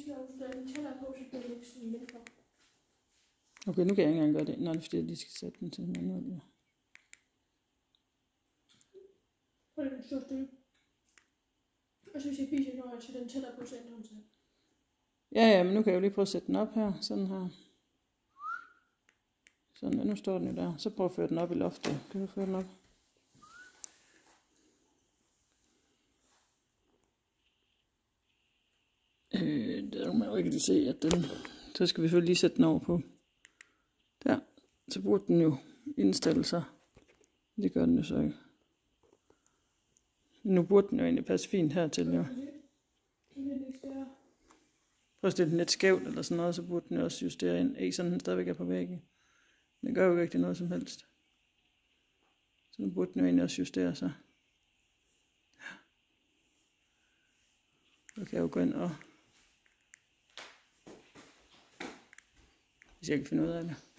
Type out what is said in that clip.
skal jo sætte den tættere på, så bliver det ikke sådan mindre. Okay, nu kan jeg ikke engang gøre det. Nå, det er fordi, jeg lige skal sætte den til manuelt. Ja. Prøv lige at stå stille. Og så hvis jeg viser, når jeg sætter den tættere på, så ændrer den sig. Ja, men nu kan jeg jo lige prøve at sætte den op her. Sådan her. Sådan, nu står den jo der. Så prøv at føre den op i loftet. Kan du føre den op? Der kan man jo ikke lige se, at den... Så skal vi selvfølgelig lige sætte den over på. Der. Så burde den jo indstille sig. Det gør den jo så ikke. Nu burde den jo egentlig passe fint hertil, jo. Prøv at stille den lidt skævt eller sådan noget, så burde den også justere ind. Ikke sådan, den stadigvæk er på væggen. Den gør jo ikke rigtig noget som helst. Så nu burde den jo egentlig også justere sig. Så kan jeg jo gå ind og... Hvis jeg kan finde ud af det.